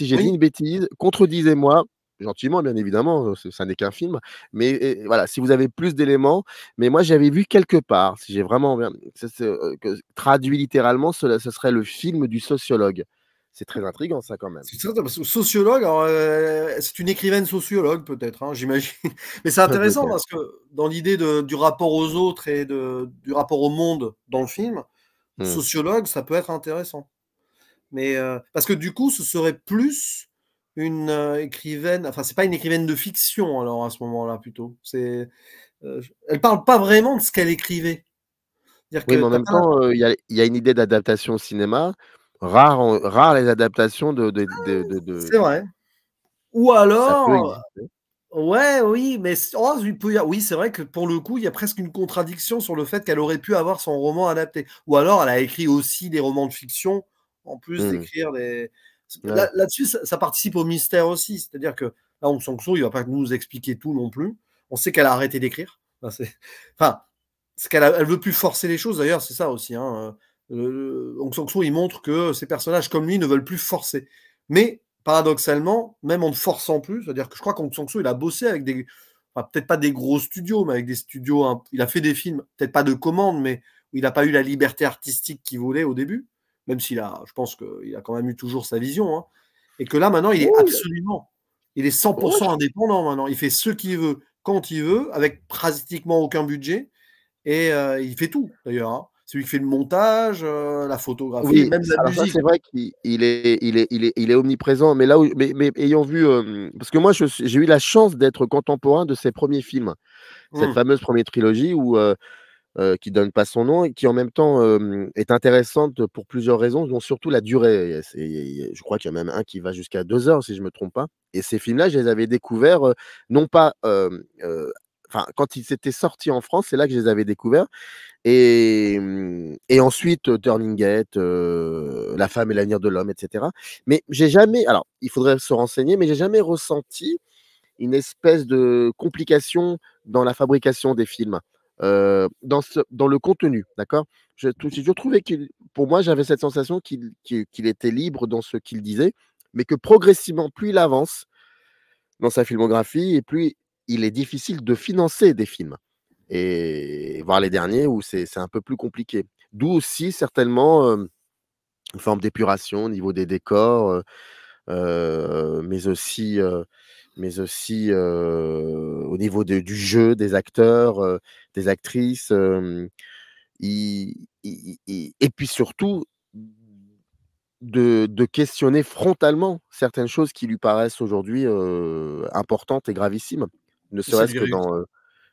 j'ai dit une bêtise, contredisez-moi, gentiment, bien évidemment, ça n'est qu'un film, mais voilà, si vous avez plus d'éléments, mais moi j'avais vu quelque part, si j'ai vraiment bien, traduit littéralement, ce serait le film du sociologue. C'est très intriguant, ça, quand même. C'est très, parce que sociologue, c'est une écrivaine sociologue, peut-être, hein, j'imagine. Mais c'est intéressant parce que dans l'idée du rapport aux autres et du rapport au monde dans le film, sociologue, ça peut être intéressant. Mais parce que du coup, ce serait plus une écrivaine, enfin, c'est pas une écrivaine de fiction, alors, à ce moment-là, plutôt. Elle parle pas vraiment de ce qu'elle écrivait. Oui, mais en même temps, il y a une idée d'adaptation au cinéma. Rare les adaptations de C'est vrai. Ou alors, ouais, oui, mais oui, c'est vrai que pour le coup, il y a presque une contradiction sur le fait qu'elle aurait pu avoir son roman adapté. Ou alors, elle a écrit aussi des romans de fiction, en plus d'écrire des... Là-dessus, ça participe au mystère aussi. C'est-à-dire que là, Aung San Suu, il ne va pas nous expliquer tout non plus. On sait qu'elle a arrêté d'écrire. Enfin, elle veut plus forcer les choses, d'ailleurs, c'est ça aussi, hein. Aung San Suu, il montre que ces personnages comme lui ne veulent plus forcer. Mais paradoxalement, même en ne forçant plus, c'est-à-dire que je crois qu'Aung San Suu, il a bossé avec peut-être pas des gros studios, mais avec des studios, il a fait des films, peut-être pas de commande, mais où il n'a pas eu la liberté artistique qu'il voulait au début, même je pense qu'il a quand même eu toujours sa vision, hein. Et que là, maintenant, il est 100% indépendant maintenant. Il fait ce qu'il veut, quand il veut, avec pratiquement aucun budget, et il fait tout, d'ailleurs, hein. celui qui fait le montage, la photographie, Oui, même la alors ça, musique. c'est vrai qu'il est omniprésent, mais là où, mais ayant vu, parce que moi, j'ai eu la chance d'être contemporain de ses premiers films, cette Mmh. fameuse première trilogie qui donne pas son nom et qui en même temps est intéressante pour plusieurs raisons, dont surtout la durée. Je crois qu'il y a même un qui va jusqu'à 2 heures, si je me trompe pas. Et ces films-là, je les avais découverts, non pas, enfin, quand ils étaient sortis en France, c'est là que je les avais découverts. Et ensuite, Turning Gate, La femme et l'avenir de l'homme, etc. Mais j'ai jamais, alors il faudrait se renseigner, mais j'ai jamais ressenti une espèce de complication dans la fabrication des films, dans le contenu, d'accord? J'ai toujours trouvé pour moi, j'avais cette sensation qu'il était libre dans ce qu'il disait, mais que progressivement, plus il avance dans sa filmographie et plus il est difficile de financer des films et voir les derniers où c'est un peu plus compliqué. D'où aussi certainement, une forme d'épuration au niveau des décors, mais aussi au niveau du jeu, des acteurs, des actrices. Et puis surtout, de questionner frontalement certaines choses qui lui paraissent aujourd'hui importantes et gravissimes, ne Et ça serait-ce lui que réussit. dans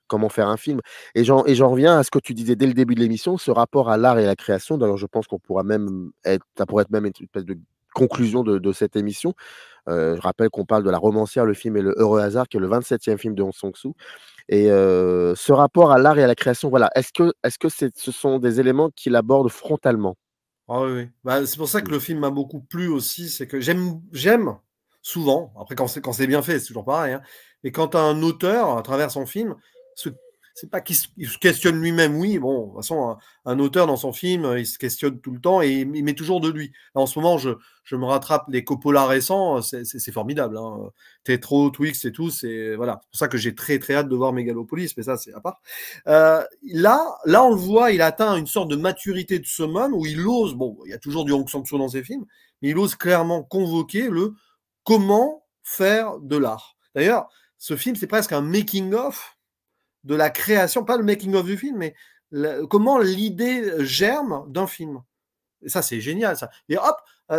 comment faire un film. Et j'en reviens à ce que tu disais dès le début de l'émission, ce rapport à l'art et à la création. D'ailleurs, je pense qu'on pourra même ça pourrait être même une espèce de conclusion de cette émission. Je rappelle qu'on parle de La romancière, le film et le heureux hasard, qui est le 27e film de Hong Sang-soo. Et ce rapport à l'art et à la création, voilà. Est-ce que ce sont des éléments qu'il aborde frontalement? Ah oui, oui. Bah, c'est pour ça que le film m'a beaucoup plu aussi, c'est que j'aime souvent, après quand c'est bien fait, c'est toujours pareil, hein, mais quand un auteur, à travers son film, se c'est pas qu'il se questionne lui-même, oui, bon, de toute façon, un auteur dans son film, il se questionne tout le temps et il met toujours de lui. Là, en ce moment, je me rattrape les Coppola récents, c'est formidable, hein. Tetro, Twix et tout, c'est voilà. C'est pour ça que j'ai très, très hâte de voir Megalopolis, mais ça, c'est à part. Là, on le voit, il atteint une sorte de maturité de summum où il ose, bon, il y a toujours du Hong Sang-soo dans ses films, mais il ose clairement convoquer le comment faire de l'art. D'ailleurs, ce film, c'est presque un making-of de la création, pas le making-of du film, mais comment l'idée germe d'un film. Et ça, c'est génial, ça. Et hop,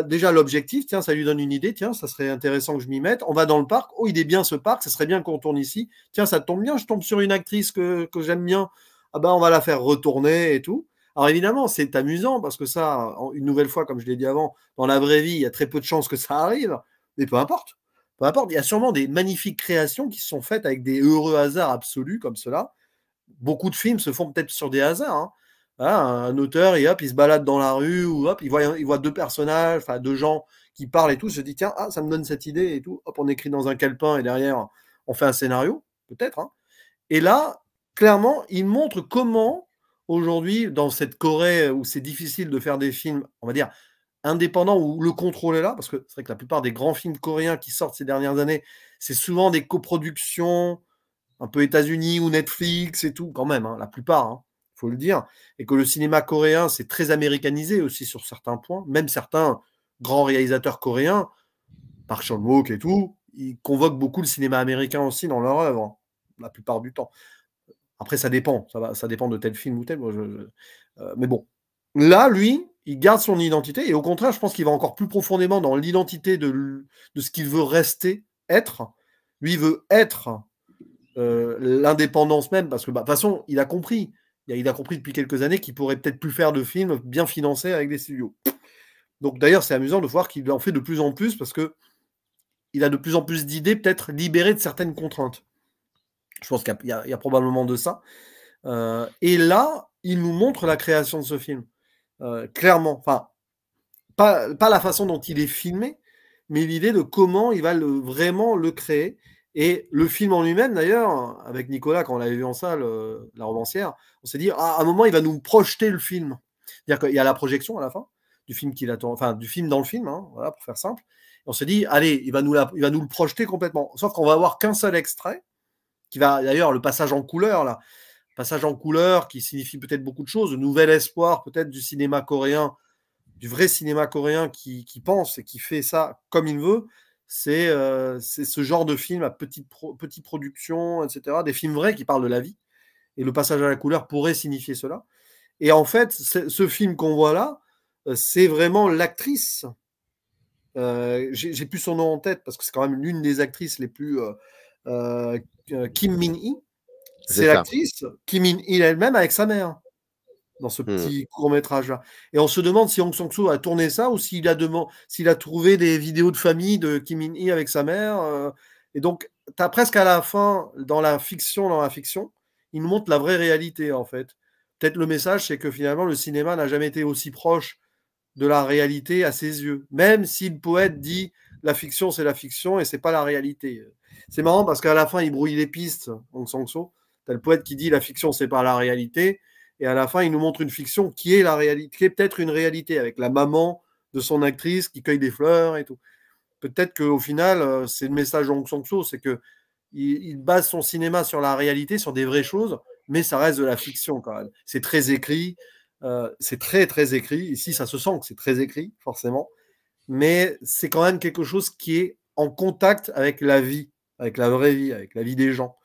déjà l'objectif, tiens, ça lui donne une idée, tiens, ça serait intéressant que je m'y mette. On va dans le parc, oh, il est bien ce parc, ça serait bien qu'on tourne ici. Tiens, ça tombe bien, je tombe sur une actrice que j'aime bien. Ah ben, on va la faire retourner et tout. Alors évidemment, c'est amusant parce que ça, une nouvelle fois, comme je l'ai dit avant, dans la vraie vie, il y a très peu de chances que ça arrive, mais peu importe. Peu importe, il y a sûrement des magnifiques créations qui se sont faites avec des heureux hasards absolus comme cela. Beaucoup de films se font peut-être sur des hasards, hein. Voilà, un auteur, et hop, il se balade dans la rue, ou hop, il voit deux personnages, enfin deux gens qui parlent et tout, se dit, tiens, ah, ça me donne cette idée et tout, hop, on écrit dans un calepin et derrière, on fait un scénario, peut-être, hein. Et là, clairement, il montre comment, aujourd'hui, dans cette Corée où c'est difficile de faire des films, on va dire, indépendants, où le contrôle est là, parce que c'est vrai que la plupart des grands films coréens qui sortent ces dernières années, c'est souvent des coproductions, un peu États-Unis ou Netflix et tout, quand même, hein, la plupart, hein, faut le dire. Et que le cinéma coréen, c'est très américanisé aussi sur certains points. Même certains grands réalisateurs coréens, Park Chan-wook et tout, ils convoquent beaucoup le cinéma américain aussi dans leur œuvre, hein, la plupart du temps. Après, ça dépend, ça dépend de tel film ou tel. Mais bon, là, lui, il garde son identité et au contraire, je pense qu'il va encore plus profondément dans l'identité de ce qu'il veut rester, être. Lui, il veut être l'indépendance même, parce que de toute façon, il a compris. Il a compris depuis quelques années qu'il pourrait peut-être plus faire de films bien financés avec des studios. Donc d'ailleurs, c'est amusant de voir qu'il en fait de plus en plus parce que il a de plus en plus d'idées, peut-être libérées de certaines contraintes. Je pense qu'il y a probablement de ça. Et là, il nous montre la création de ce film. Clairement. Enfin, pas la façon dont il est filmé, mais l'idée de comment il va vraiment le créer. Et le film en lui-même, d'ailleurs, avec Nicolas, quand on l'avait vu en salle, La romancière, on s'est dit, à un moment, il va nous projeter le film. C'est-à-dire qu'il y a la projection à la fin du film qu'il attend, enfin, du film dans le film, hein, voilà, pour faire simple. Et on s'est dit, allez, il va nous le projeter complètement. Sauf qu'on va avoir qu'un seul extrait, qui va, d'ailleurs, le passage en couleur, là, passage en couleur qui signifie peut-être beaucoup de choses, le nouvel espoir peut-être du cinéma coréen, du vrai cinéma coréen qui pense et qui fait ça comme il veut, c'est ce genre de film à petite production, etc., des films vrais qui parlent de la vie. Et le passage à la couleur pourrait signifier cela. Et en fait, ce film qu'on voit là, c'est vraiment l'actrice. J'ai plus son nom en tête parce que c'est quand même l'une des actrices les plus. Kim Min-hee. C'est l'actrice Kim Min-hee elle-même avec sa mère dans ce petit court-métrage-là. Et on se demande si Hong Sang-soo a tourné ça ou s'il a trouvé des vidéos de famille de Kim Min-hee avec sa mère. Et donc, tu as presque à la fin, dans la fiction, il nous montre la vraie réalité, en fait. Peut-être le message, c'est que finalement, le cinéma n'a jamais été aussi proche de la réalité à ses yeux. Même si le poète dit la fiction, c'est la fiction et c'est pas la réalité. C'est marrant parce qu'à la fin, il brouille les pistes, Hong Sang-soo. Tu as le poète qui dit la fiction, c'est pas la réalité. Et à la fin, il nous montre une fiction qui est la réalité, qui est peut-être une réalité avec la maman de son actrice qui cueille des fleurs et tout. Peut-être qu'au final, c'est le message de Hong Sang-soo, c'est que il base son cinéma sur la réalité, sur des vraies choses, mais ça reste de la fiction quand même. C'est très écrit, c'est très très écrit. Ici, ça se sent que c'est très écrit, forcément, mais c'est quand même quelque chose qui est en contact avec la vie, avec la vraie vie, avec la vie des gens.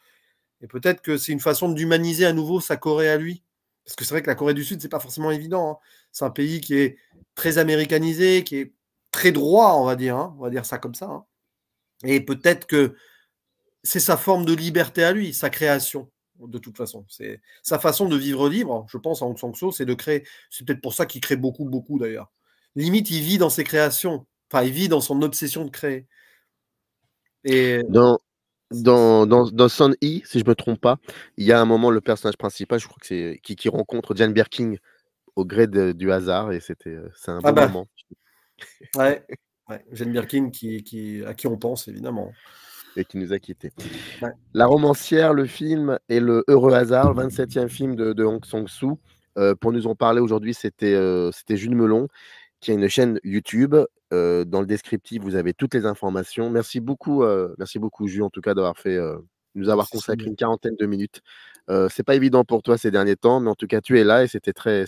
Et peut-être que c'est une façon d'humaniser à nouveau sa Corée à lui. Parce que c'est vrai que la Corée du Sud, c'est pas forcément évident. Hein. C'est un pays qui est très américanisé, qui est très droit, on va dire. Hein. On va dire ça comme ça. Hein. Et peut-être que c'est sa forme de liberté à lui, sa création, de toute façon. C'est sa façon de vivre libre, je pense, à Hong Sang-soo, c'est de créer. C'est peut-être pour ça qu'il crée beaucoup, beaucoup d'ailleurs. Limite, il vit dans ses créations. Enfin, il vit dans son obsession de créer. Et dans Son Yi, si je me trompe pas, il y a un moment, le personnage principal, je crois que c'est qui rencontre Jane Birkin au gré du hasard, et c'est un bon moment. Ouais, Jane Birkin à qui on pense, évidemment. Et qui nous a quittés. Ouais. La romancière, le film et le heureux hasard, le 27e film de Hong Sang-soo. Pour nous en parler aujourd'hui, c'était Jules Melon, qui a une chaîne YouTube. Dans le descriptif, vous avez toutes les informations. Merci beaucoup, Jules, en tout cas, d'avoir nous avoir consacré une quarantaine de minutes. C'est pas évident pour toi ces derniers temps, mais en tout cas, tu es là et c'était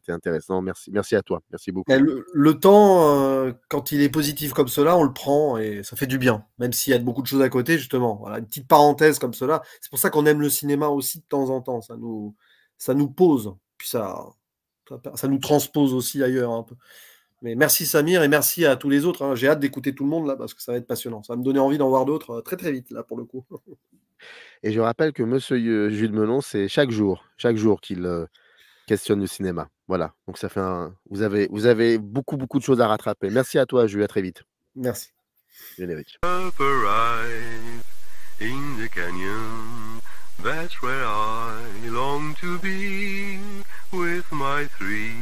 intéressant. Merci à toi. Merci beaucoup. Le temps, quand il est positif comme cela, on le prend et ça fait du bien, même s'il y a beaucoup de choses à côté, justement. Voilà, une petite parenthèse comme cela. C'est pour ça qu'on aime le cinéma aussi de temps en temps. Ça nous pose, puis ça nous transpose aussi ailleurs un peu. Mais merci Samir et merci à tous les autres. Hein. J'ai hâte d'écouter tout le monde là parce que ça va être passionnant. Ça va me donner envie d'en voir d'autres très très vite là pour le coup. Et je rappelle que monsieur Jules Melon, c'est chaque jour qu'il questionne le cinéma. Voilà. Donc ça fait vous avez beaucoup de choses à rattraper. Merci à toi Jules, à très vite. Merci. Générique. In the canyon, that's where I long to be with my three